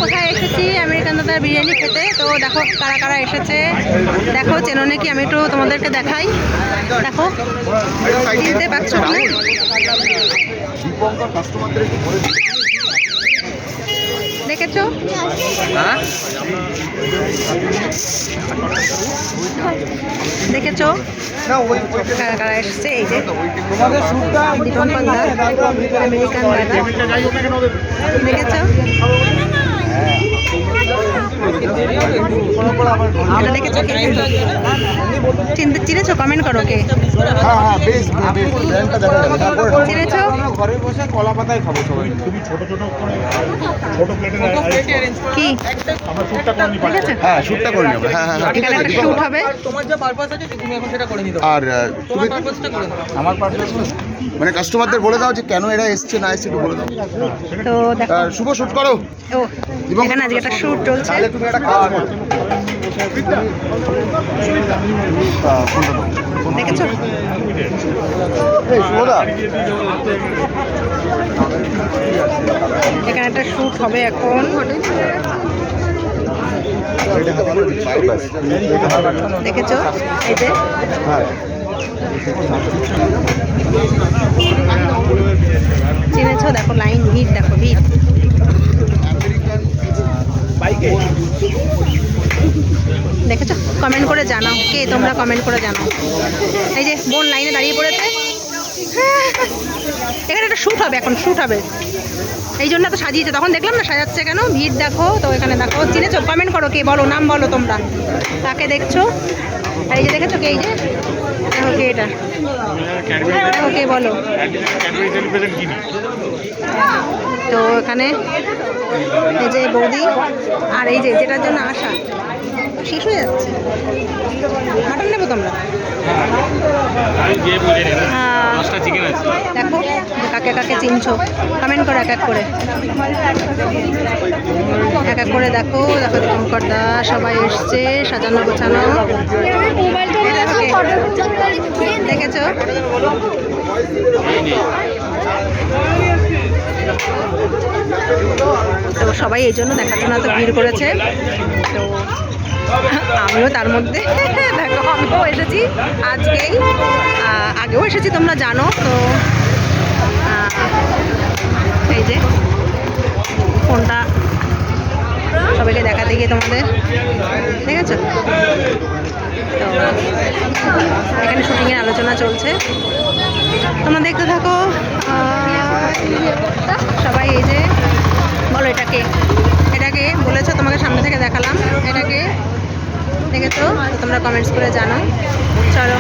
কোথায় এসেছি আমেরিকান দাদার বিরিয়ানি খেতে। তো দেখো কারা কারা এসেছে, দেখো চেনো নাকি, আমি একটু তোমাদেরকে দেখাই। দেখো চিনতে পারছো না? দেখেছো? দেখেছো কারা কারা এসেছে? এই যে দীপঙ্কর দা, আমেরিকান দাদা, দেখেছো? এটা দেখেছো? চিনেছো? কমেন্ট করো কে চিনেছো। ঘরে বসে কলা পাতায় খাবো সবাই। তুমি ছোট ছোট কি হ্যাঁ শুটটা করে নেবো। হ্যাঁ হ্যাঁ এখানে একটা শুট হবে। তোমার যে পারপাস আছে তুমি এখন সেটা করে নিতে আর তোমার পারপাসটা করে দাও। আমার পারপাস মানে কাস্টমারদের বলে দাও যে কেন এরা এসছে না এসছে একটু বলে দাও। তো দেখো শুভ শুট করো। ও এখানে আজকে একটা শুট চলছে। তাহলে তুমি একটা কাজ করো। দেখেছো? এই শুভদা এখানে একটা শুট হবে এখন। দেখেছো? এই যে চিনেছো? দেখো লাইন, ভিড়, দেখো ভিড়। দেখেছো? কমেন্ট করে জানাও কে তোমরা, কমেন্ট করে জানাও। এই যে বোন লাইনে দাঁড়িয়ে পড়েছে। এখানে একটা শ্যুট হবে, এখন শ্যুট হবে, এই জন্য তো সাজিয়েছে। তখন দেখলাম না সাজাচ্ছে কেন, ভিড় দেখো। তো এখানে দেখো, চিনেছো? কমেন্ট করো কে, বলো নাম বলো তোমরা, কাকে দেখছো? এই যে দেখেছো কে? এই যে দেখো কে এটা, দেখো কে বলো। তো এখানে এই যে বৌদি, আর এই যে যেটার জন্য আসা শেষ হয়ে যাচ্ছে। মাটন নেবো তোমরা? দেখো কাকে কাকে চিনছো, কমেন্ট করো এক এক করে, এক এক করে। দেখো দেখো দীপঙ্কর দা, সবাই এসছে সাজানো গোছানো। দেখেছো? তো সবাই এই জন্য দেখার জন্য এত ভিড় করেছে। তো আমিও তার মধ্যে দেখো আমিও এসেছি আজকেই, আগেও এসেছি তোমরা জানো। তো এই যে ফোনটা সবাইকে দেখাতে গিয়ে তোমাদের, দেখেছো? তো এখানে শুটিংয়ের আলোচনা চলছে, তোমরা দেখতে থাকো। সবাই এই যে বলো এটাকে, এটাকে বলেছো, তোমাকে সামনে থেকে দেখালাম, এটাকে দেখেছো? তো তোমরা কমেন্টস করে জানো। চলো।